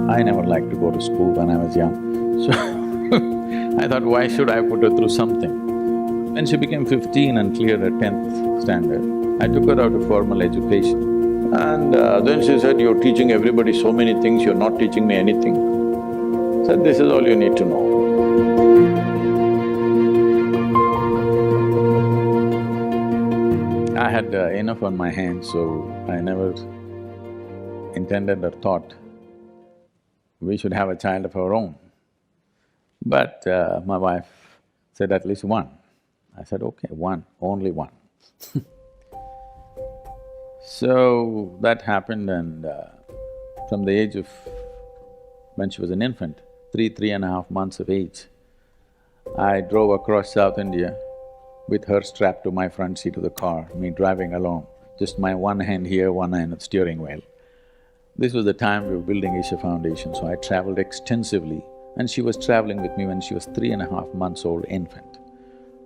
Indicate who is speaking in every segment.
Speaker 1: I never liked to go to school when I was young, so I thought, why should I put her through something? When she became 15 and cleared her 10th standard, I took her out of formal education. And then she said, you're teaching everybody so many things, you're not teaching me anything. I said, this is all you need to know. I had enough on my hands, so I never intended or thought we should have a child of our own. But my wife said at least one. I said, okay, one, only one. So that happened, and from the age of… when she was an infant, 3.5 months of age, I drove across South India with her strapped to my front seat of the car, me driving alone, just my one hand here, one hand at the steering wheel. This was the time we were building Isha Foundation, so I travelled extensively, and she was travelling with me when she was 3.5 months old infant.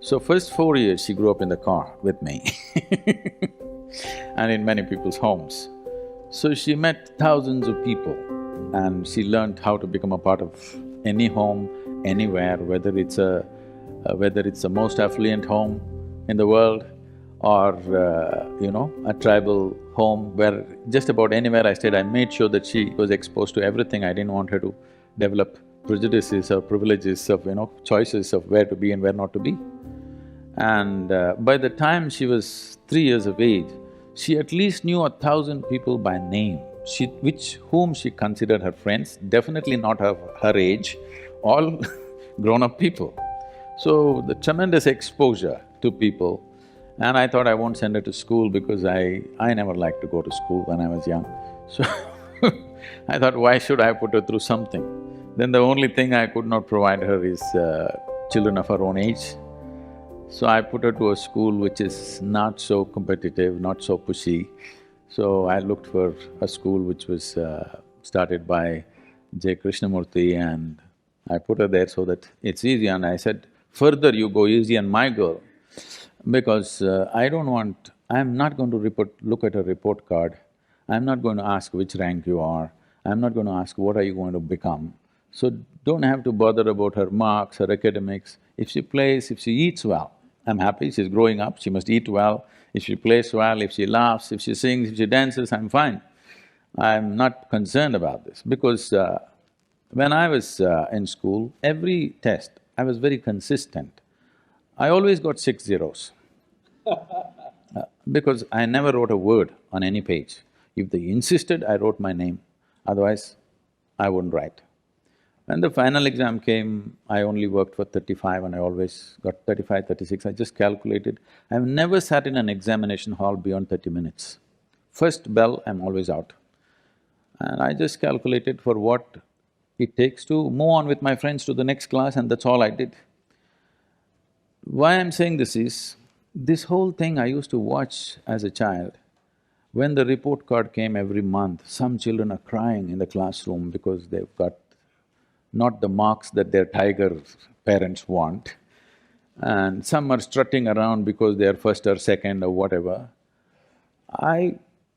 Speaker 1: So first 4 years she grew up in the car with me and in many people's homes. So she met thousands of people and she learned how to become a part of any home, anywhere, whether it's the most affluent home in the world or, a tribal home where just about anywhere I stayed, I made sure that she was exposed to everything. I didn't want her to develop prejudices or privileges of, choices of where to be and where not to be. And by the time she was 3 years of age, she at least knew 1,000 people by name, whom she considered her friends, definitely not her age, all grown-up people. So the tremendous exposure to people, and I thought I won't send her to school because I never liked to go to school when I was young. So I thought, why should I put her through something? Then the only thing I could not provide her is children of her own age. So I put her to a school which is not so competitive, not so pushy. So I looked for a school which was started by J. Krishnamurti, and I put her there so that it's easy. And I said, further you go easy on my girl, because I'm not going to look at her report card, I'm not going to ask which rank you are, I'm not going to ask what are you going to become. So don't have to bother about her marks, her academics. If she plays, if she eats well, I'm happy, she's growing up, she must eat well. If she plays well, if she laughs, if she sings, if she dances, I'm fine. I'm not concerned about this because when I was in school, every test, I was very consistent. I always got 6 zeros because I never wrote a word on any page. If they insisted, I wrote my name, otherwise I wouldn't write. When the final exam came, I only worked for 35 and I always got 35, 36, I just calculated. I've never sat in an examination hall beyond 30 minutes. First bell, I'm always out. And I just calculated for what it takes to move on with my friends to the next class, and that's all I did. Why I'm saying this is, this whole thing I used to watch as a child. When the report card came every month, some children are crying in the classroom because they've got not the marks that their tiger parents want, and some are strutting around because they are first or second or whatever.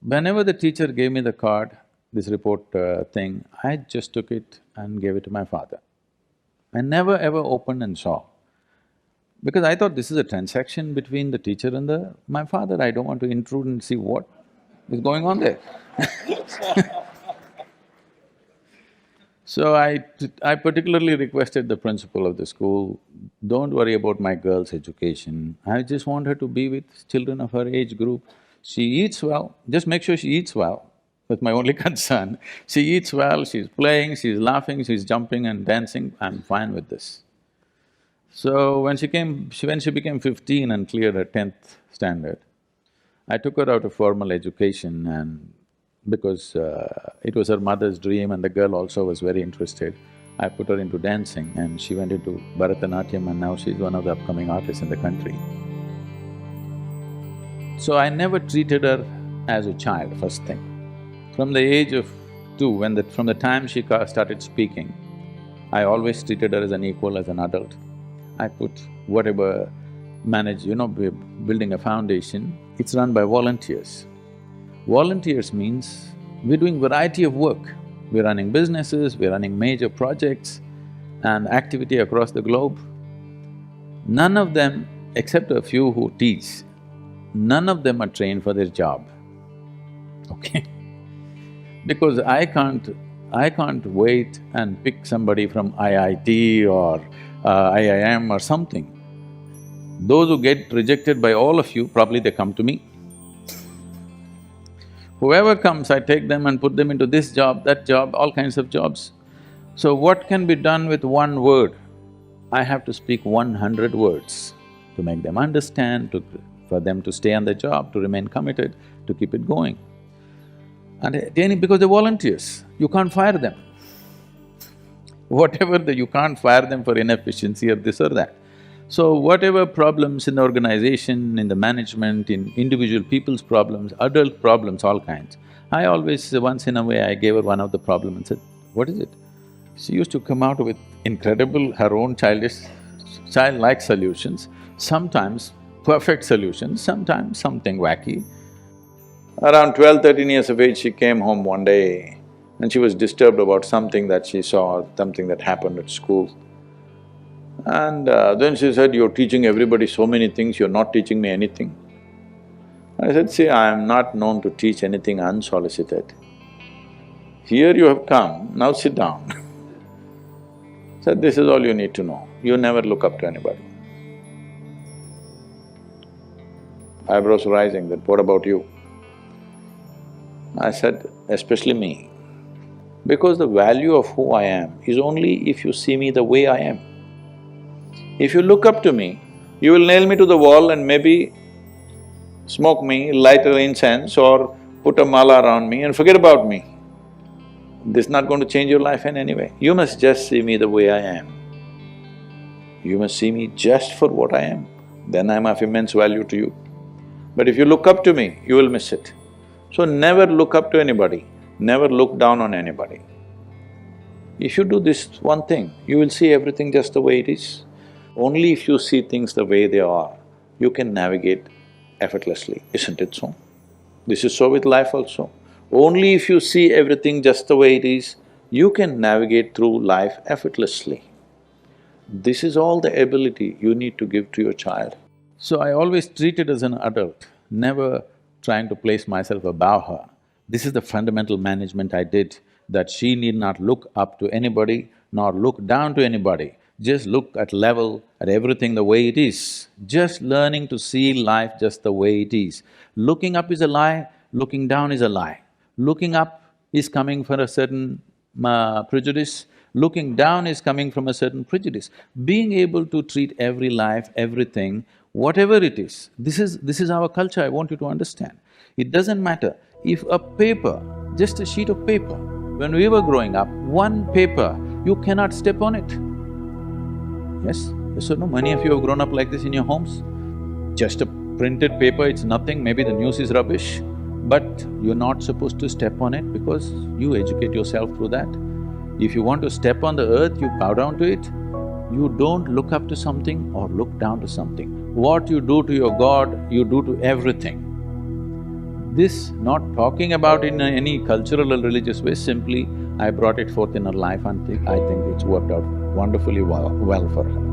Speaker 1: Whenever the teacher gave me the card, this report thing, I just took it and gave it to my father. I never ever opened and saw, because I thought this is a transaction between the teacher and my father. I don't want to intrude and see what is going on there. So I particularly requested the principal of the school, don't worry about my girl's education, I just want her to be with children of her age group. She eats well, just make sure she eats well, that's my only concern. She eats well, she's playing, she's laughing, she's jumping and dancing, I'm fine with this. So when she became 15 and cleared her 10th standard, I took her out of formal education, and because it was her mother's dream and the girl also was very interested, I put her into dancing and she went into Bharatanatyam, and now she's one of the upcoming artists in the country. So I never treated her as a child, first thing. From the age of 2, from the time she started speaking, I always treated her as an equal, as an adult. I put whatever we're building a foundation, it's run by volunteers. Volunteers means we're doing variety of work. we're running businesses, we're running major projects and activity across the globe. None of them, except a few who teach, none of them are trained for their job, okay? Because I can't wait and pick somebody from IIT or IIM or something. Those who get rejected by all of you, probably they come to me. Whoever comes, I take them and put them into this job, that job, all kinds of jobs. So what can be done with one word? I have to speak 100 words to make them understand, for them to stay on the job, to remain committed, to keep it going. And because they're volunteers, you can't fire them. You can't fire them for inefficiency or this or that. So whatever problems in the organization, in the management, in individual people's problems, adult problems, all kinds, I always, once in a way, I gave her one of the problem and said, what is it? She used to come out with incredible, her own childlike solutions, sometimes perfect solutions, sometimes something wacky. Around 12, 13 years of age, she came home one day and she was disturbed about something that she saw, something that happened at school. And then she said, you're teaching everybody so many things, you're not teaching me anything. I said, see, I am not known to teach anything unsolicited. Here you have come, now sit down. Said, this is all you need to know, you never look up to anybody. Eyebrows rising, that what about you? I said, especially me, because the value of who I am is only if you see me the way I am. If you look up to me, you will nail me to the wall and maybe smoke me, light an incense or put a mala around me and forget about me. This is not going to change your life in any way. You must just see me the way I am. You must see me just for what I am, then I'm of immense value to you. But if you look up to me, you will miss it. So never look up to anybody, never look down on anybody. If you do this one thing, you will see everything just the way it is. Only if you see things the way they are, you can navigate effortlessly, isn't it so? This is so with life also. Only if you see everything just the way it is, you can navigate through life effortlessly. This is all the ability you need to give to your child. So I always treat it as an adult, never trying to place myself above her. This is the fundamental management I did, that she need not look up to anybody, nor look down to anybody. Just look at level, at everything the way it is. Just learning to see life just the way it is. Looking up is a lie, looking down is a lie. Looking up is coming from a certain prejudice, looking down is coming from a certain prejudice. Being able to treat every life, everything, whatever it is, this is our culture, I want you to understand. It doesn't matter if a paper, just a sheet of paper, when we were growing up, one paper, you cannot step on it. Yes? Yes or no? Many of you have grown up like this in your homes. Just a printed paper, it's nothing, maybe the news is rubbish, but you're not supposed to step on it because you educate yourself through that. If you want to step on the earth, you bow down to it. You don't look up to something or look down to something. What you do to your God, you do to everything. This, not talking about in any cultural or religious way, simply I brought it forth in her life and I think it's worked out wonderfully well for her.